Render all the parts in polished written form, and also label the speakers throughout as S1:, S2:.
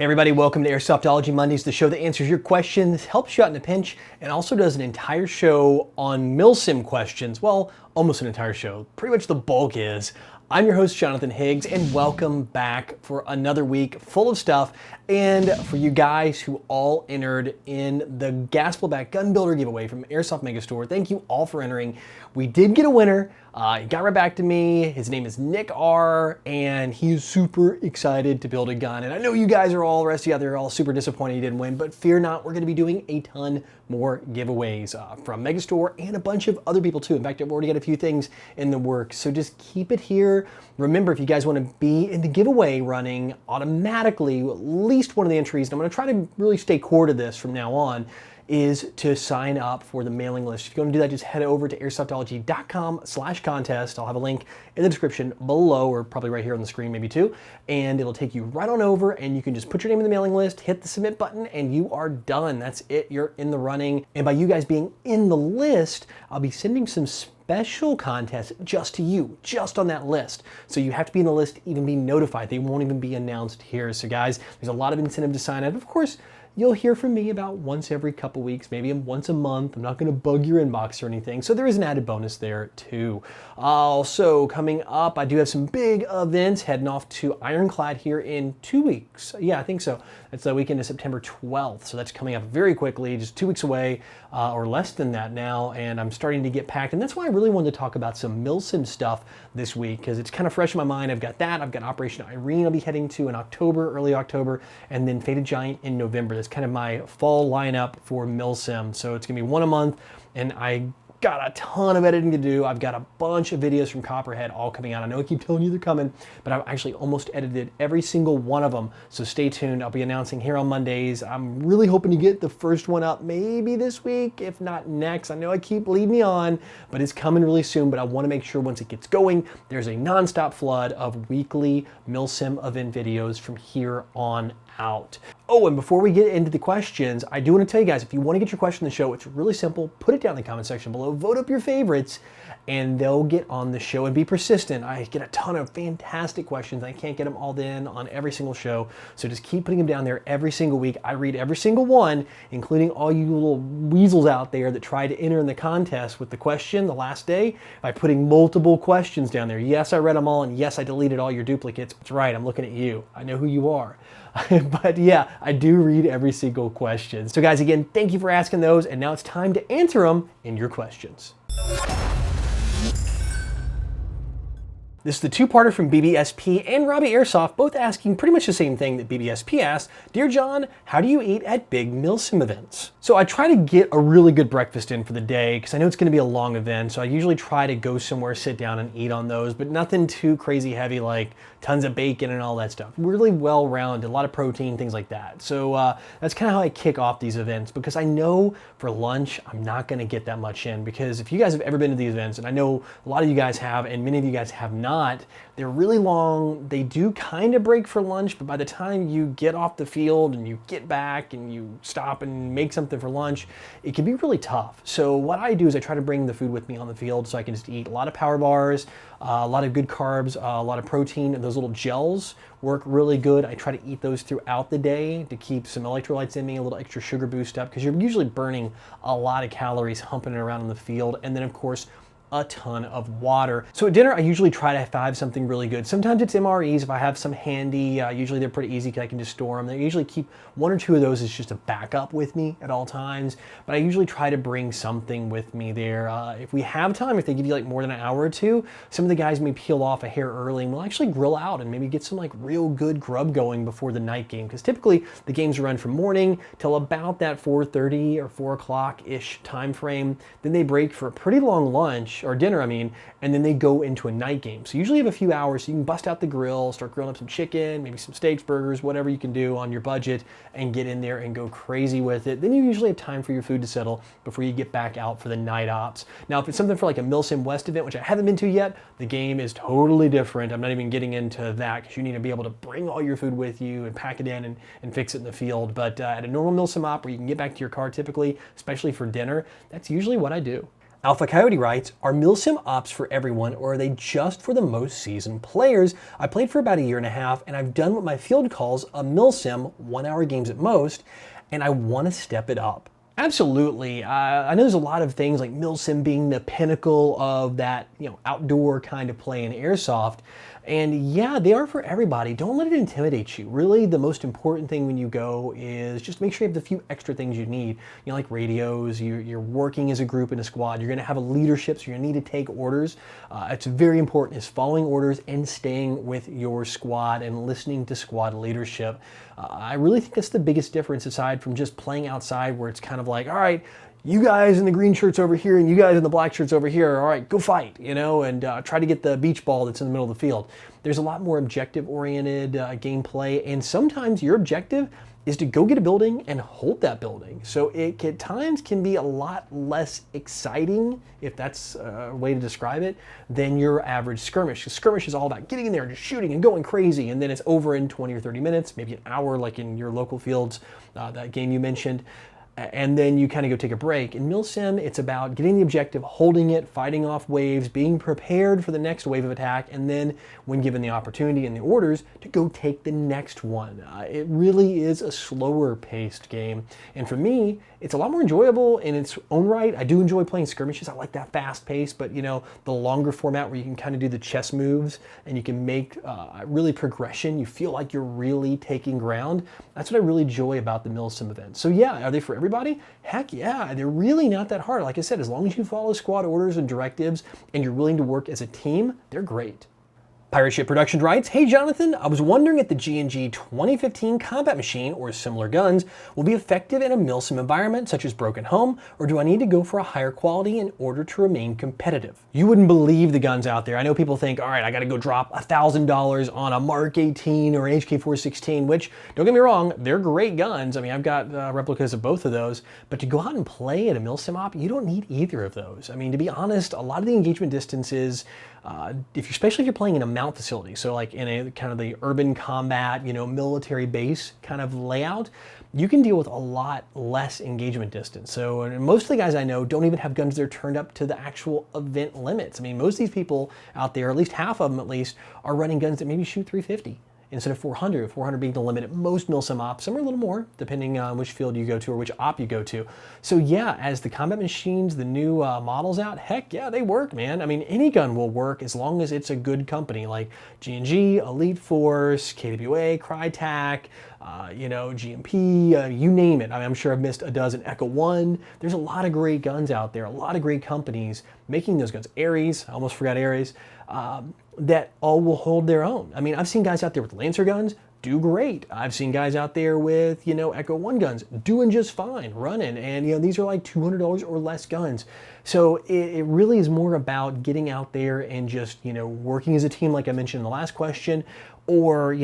S1: Everybody, welcome to Airsoftology Mondays, the show that answers your questions, helps you out in a pinch, and also does an entire show on MilSim questions. Well, almost an entire show. Pretty much the bulk is. I'm your host, Jonathan Higgs, and welcome back for another week full of stuff. And for you guys who all entered in the gas blowback gun builder giveaway from Airsoft Megastore, thank you all for entering. We did get a winner. He got right back to me. His name is Nick R, and he's super excited to build a gun. And I know you guys are all, the rest of you out there are all super disappointed he didn't win, but fear not, we're gonna be doing a ton more giveaways from Megastore and a bunch of other people too. In fact, I've already got a few things in the works, so just keep it here. Remember, if you guys wanna be in the giveaway running automatically, at least one of the entries, and I'm gonna try to really stay core to this from now on, is to sign up for the mailing list. If you want to do that, just head over to airsoftology.com/contest. I'll have a link in the description below, or probably right here on the screen maybe too, and it'll take you right on over, and you can just put your name in the mailing list, hit the submit button, and you are done. That's it, you're in the running. And by you guys being in the list, I'll be sending some special contests just to you, just on that list. So you have to be in the list to even be notified. They won't even be announced here. So guys, there's a lot of incentive to sign up. Of course, you'll hear from me about once every couple weeks, maybe once a month. I'm not gonna bug your inbox or anything. So there is an added bonus there too. Also coming up, I do have some big events heading off to Ironclad here in 2 weeks. Yeah, I think so. It's the weekend of September 12th. So that's coming up very quickly, just 2 weeks away or less than that now. And I'm starting to get packed. And that's why I really wanted to talk about some MilSim stuff this week, because it's kind of fresh in my mind. I've got that. I've got Operation Irene I'll be heading to in October, early October, and then Faded Giant in November. That's kind of my fall lineup for MilSim. So it's gonna be one a month, and I got a ton of editing to do. I've got a bunch of videos from Copperhead all coming out. I know I keep telling you they're coming, but I've actually almost edited every single one of them. So stay tuned. I'll be announcing here on Mondays. I'm really hoping to get the first one up maybe this week, if not next. I know I keep leading me on, but it's coming really soon. But I want to make sure once it gets going, there's a nonstop flood of weekly MilSim event videos from here on out. Oh, and before we get into the questions, I do want to tell you guys, if you want to get your question on the show, it's really simple. Put it down in the comment section below, vote up your favorites, and they'll get on the show. And be persistent. I get a ton of fantastic questions. I can't get them all in on every single show, so just keep putting them down there every single week. I read every single one, including all you little weasels out there that try to enter in the contest with the question the last day by putting multiple questions down there. Yes, I read them all, and yes, I deleted all your duplicates. That's right, I'm looking at you. I know who you are. But yeah, I do read every single question. So guys, again, thank you for asking those, and now it's time to answer them in your questions. This is the two-parter from BBSP and Robbie Airsoft, both asking pretty much the same thing that BBSP asked. Dear John, how do you eat at big MilSim events? So I try to get a really good breakfast in for the day, because I know it's gonna be a long event, so I usually try to go somewhere, sit down and eat on those, but nothing too crazy heavy like tons of bacon and all that stuff. Really well-rounded, a lot of protein, things like that. So that's kind of how I kick off these events, because I know for lunch, I'm not gonna get that much in, because if you guys have ever been to these events, and I know a lot of you guys have, and many of you guys have not, they're really long. They do kind of break for lunch, but by the time you get off the field and you get back and you stop and make something for lunch, it can be really tough. So what I do is I try to bring the food with me on the field, so I can just eat a lot of power bars, a lot of good carbs, a lot of protein, and those little gels work really good. I try to eat those throughout the day to keep some electrolytes in me, a little extra sugar boost up, because you're usually burning a lot of calories humping around in the field. And then of course, a ton of water. So at dinner, I usually try to have something really good. Sometimes it's MREs if I have some handy. Usually they're pretty easy because I can just store them. I usually keep one or two of those as just a backup with me at all times, but I usually try to bring something with me there. If we have time, if they give you like more than an hour or two, some of the guys may peel off a hair early and we'll actually grill out and maybe get some like real good grub going before the night game, because typically the games run from morning till about that 4:30 or 4 o'clock-ish time frame. Then they break for a pretty long lunch, or dinner I mean, and then they go into a night game. So usually you have a few hours, so you can bust out the grill, start grilling up some chicken, maybe some steaks, burgers, whatever you can do on your budget, and get in there and go crazy with it. Then you usually have time for your food to settle before you get back out for the night ops. Now, if it's something for like a MilSim West event, which I haven't been to yet, the game is totally different. I'm not even getting into that, because you need to be able to bring all your food with you and pack it in and fix it in the field. But at a normal MilSim Op where you can get back to your car typically, especially for dinner, that's usually what I do. Alpha Coyote writes, are MilSim Ops for everyone, or are they just for the most seasoned players? I played for about a year and a half, and I've done what my field calls a MilSim, 1 hour games at most, and I want to step it up. Absolutely. I know there's a lot of things like MilSim being the pinnacle of that, outdoor kind of play in airsoft. And yeah, they are for everybody. Don't let it intimidate you. Really, the most important thing when you go is just make sure you have the few extra things you need. Like radios, you're working as a group in a squad. You're going to have a leadership, so you're going to need to take orders. It's very important is following orders and staying with your squad and listening to squad leadership. I really think that's the biggest difference aside from just playing outside where it's kind of like, all right, you guys in the green shirts over here and you guys in the black shirts over here, all right, go fight, and try to get the beach ball that's in the middle of the field. There's a lot more objective-oriented gameplay, and sometimes your objective is to go get a building and hold that building. So it at times can be a lot less exciting, if that's a way to describe it, than your average skirmish. Skirmish is all about getting in there and just shooting and going crazy, and then it's over in 20 or 30 minutes, maybe an hour like in your local fields, that game you mentioned. And then you kind of go take a break. In MilSim, it's about getting the objective, holding it, fighting off waves, being prepared for the next wave of attack, and then when given the opportunity and the orders, to go take the next one. It really is a slower paced game. And for me, it's a lot more enjoyable in its own right. I do enjoy playing skirmishes. I like that fast pace, but the longer format where you can kind of do the chess moves and you can make really progression. You feel like you're really taking ground. That's what I really enjoy about the MilSim event. So yeah, are they for everybody? Heck yeah, they're really not that hard. Like I said, as long as you follow squad orders and directives and you're willing to work as a team, they're great. Pirate Ship Productions writes, hey Jonathan, I was wondering if the G&G 2015 combat machine or similar guns will be effective in a MilSim environment such as Broken Home, or do I need to go for a higher quality in order to remain competitive? You wouldn't believe the guns out there. I know people think, all right, I gotta go drop $1,000 on a Mark 18 or an HK416, which, don't get me wrong, they're great guns. I mean, I've got replicas of both of those, but to go out and play at a MilSim Op, you don't need either of those. I mean, to be honest, a lot of the engagement distances, especially if you're playing in a mount facility, so like in a kind of the urban combat, military base kind of layout, you can deal with a lot less engagement distance. So most of the guys I know don't even have guns that are turned up to the actual event limits. I mean, most of these people out there, at least half of them at least, are running guns that maybe shoot 350. Instead of 400, 400 being the limit at most MilSim Ops. Some are a little more, depending on which field you go to or which op you go to. So yeah, as the combat machines, the new models out, heck yeah, they work, man. I mean, any gun will work as long as it's a good company, like G&G, Elite Force, KWA, Crytek, GMP, you name it. I mean, I'm sure I've missed a dozen. Echo One. There's a lot of great guns out there, a lot of great companies making those guns. Ares, I almost forgot Ares. That all will hold their own. I mean, I've seen guys out there with Lancer guns do great. I've seen guys out there with, Echo One guns doing just fine, running. And, these are like $200 or less guns. So it really is more about getting out there and just, working as a team, like I mentioned in the last question, or,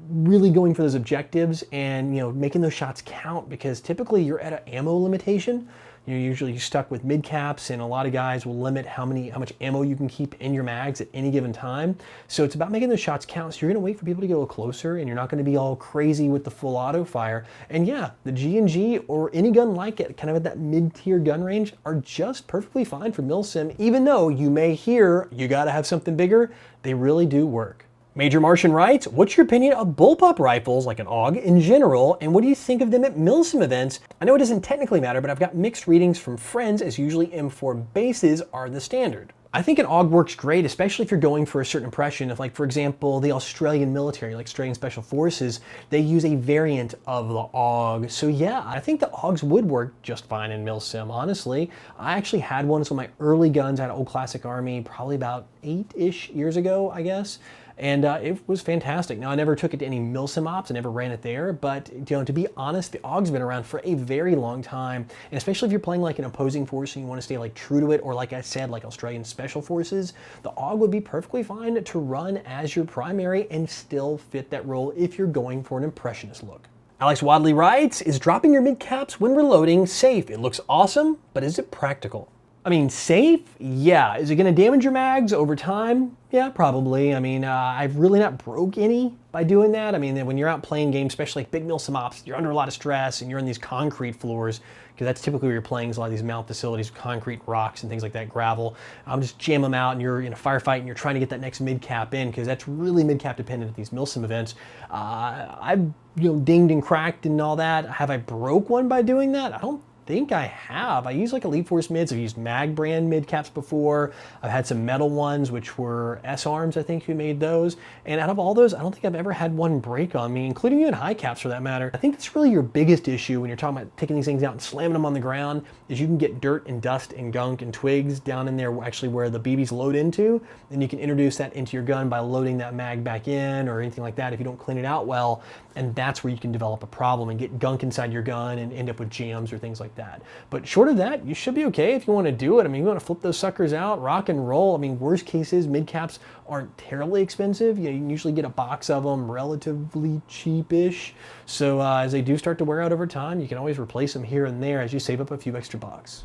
S1: really going for those objectives and, making those shots count, because typically you're at an ammo limitation. You're usually stuck with mid caps, and a lot of guys will limit how much ammo you can keep in your mags at any given time. So it's about making those shots count. So you're gonna wait for people to get a little closer, and you're not gonna be all crazy with the full auto fire. And yeah, the G&G or any gun like it, kind of at that mid-tier gun range, are just perfectly fine for MilSim, even though you may hear you gotta have something bigger, they really do work. Major Martian writes, what's your opinion of bullpup rifles, like an AUG, in general, and what do you think of them at MilSim events? I know it doesn't technically matter, but I've got mixed readings from friends, as usually M4 bases are the standard. I think an AUG works great, especially if you're going for a certain impression. If, like, for example, the Australian military, like Australian Special Forces, they use a variant of the AUG. So yeah, I think the AUGs would work just fine in MilSim, honestly. I actually had one of my early guns at Old Classic Army, probably about 8-ish years ago, I guess. And it was fantastic. Now, I never took it to any MilSim Ops, I never ran it there, but to be honest, the AUG's been around for a very long time, and especially if you're playing like an opposing force and you want to stay like true to it, or like I said, like Australian Special Forces, the AUG would be perfectly fine to run as your primary and still fit that role if you're going for an impressionist look. Alex Wadley writes, is dropping your mid caps when reloading safe? It looks awesome, but is it practical? I mean, safe? Yeah. Is it gonna damage your mags over time? Yeah, probably. I mean, I've really not broke any by doing that. I mean, when you're out playing games, especially like big MilSim Ops, you're under a lot of stress and you're on these concrete floors, because that's typically where you're playing is a lot of these mount facilities, concrete, rocks, and things like that, gravel. Just jam them out and you're in a firefight and you're trying to get that next mid-cap in, because that's really mid-cap dependent at these MilSim events. I've dinged and cracked and all that. Have I broke one by doing that? I don't think I have. I use like Elite Force mids. I've used Mag brand mid caps before. I've had some metal ones, which were S-Arms, I think, who made those. And out of all those, I don't think I've ever had one break on me, including even high caps for that matter. I think that's really your biggest issue when you're talking about taking these things out and slamming them on the ground, is you can get dirt and dust and gunk and twigs down in there, actually where the BBs load into. And you can introduce that into your gun by loading that mag back in or anything like that if you don't clean it out well. And that's where you can develop a problem and get gunk inside your gun and end up with jams or things like that. But short of that, you should be okay if you want to do it. I mean, you want to flip those suckers out, rock and roll. I mean, worst cases, mid caps aren't terribly expensive. You can usually get a box of them relatively cheapish. So as they do start to wear out over time, you can always replace them here and there as you save up a few extra bucks.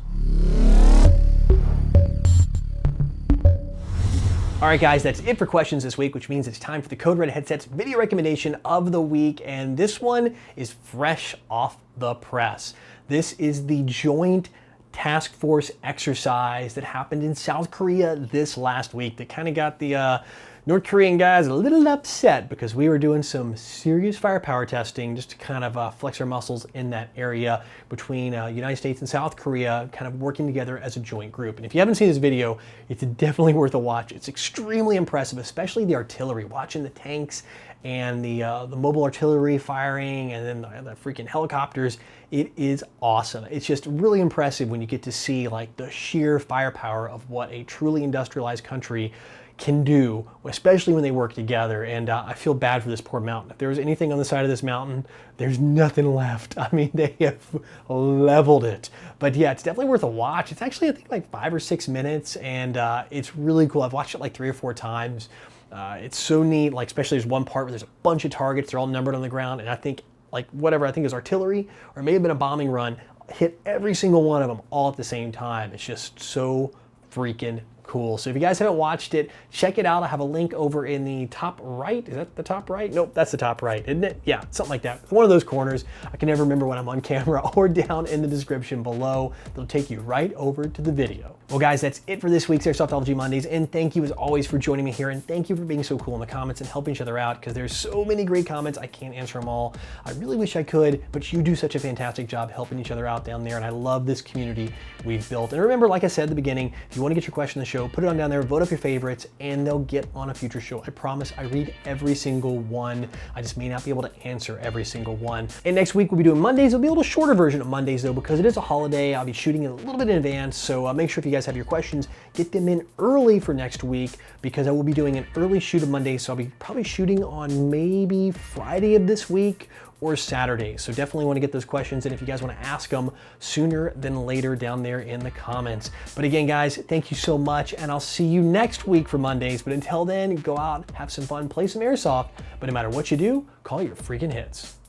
S1: All right, guys, that's it for questions this week, which means it's time for the Code Red Headsets video recommendation of the week. And this one is fresh off the press. This is the joint task force exercise that happened in South Korea this last week that kind of got the North Korean guys a little upset because we were doing some serious firepower testing just to kind of flex our muscles in that area between United States and South Korea, kind of working together as a joint group. And if you haven't seen this video, it's definitely worth a watch. It's extremely impressive, especially the artillery, watching the tanks and the mobile artillery firing and then the freaking helicopters. It is awesome. It's just really impressive when you get to see like the sheer firepower of what a truly industrialized country can do, especially when they work together. And I feel bad for this poor mountain. If there was anything on the side of this mountain, there's nothing left. I mean, they have leveled it. But yeah, it's definitely worth a watch. It's actually, I think, like 5 or 6 minutes, and it's really cool. I've watched it like 3 or 4 times. It's so neat, like especially there's one part where there's a bunch of targets, they're all numbered on the ground, and I think like whatever, I think it was artillery, or it may have been a bombing run, hit every single one of them all at the same time. It's just so freaking cool. So if you guys haven't watched it, check it out. I have a link over in the top right. Is that the top right? Nope, that's the top right, isn't it? Yeah, something like that. It's one of those corners. I can never remember when I'm on camera, or down in the description below. They'll take you right over to the video. Well, guys, that's it for this week's Airsoftology Mondays, and thank you as always for joining me here, and thank you for being so cool in the comments and helping each other out, because there's so many great comments. I can't answer them all. I really wish I could, but you do such a fantastic job helping each other out down there, and I love this community we've built. And remember, like I said at the beginning, if you want to get your question on the show, put it on down there, vote up your favorites, and they'll get on a future show. I promise I read every single one. I just may not be able to answer every single one. And next week we'll be doing Mondays. It'll be a little shorter version of Mondays though, because it is a holiday. I'll be shooting it a little bit in advance, so make sure if you guys have your questions, get them in early for next week, because I will be doing an early shoot of Monday, so I'll be probably shooting on maybe Friday of this week or Saturday. So definitely want to get those questions in if you guys want to ask them sooner than later down there in the comments. But again, guys, thank you so much, and I'll see you next week for Mondays. But until then, go out, have some fun, play some airsoft, but no matter what you do, call your freaking hits.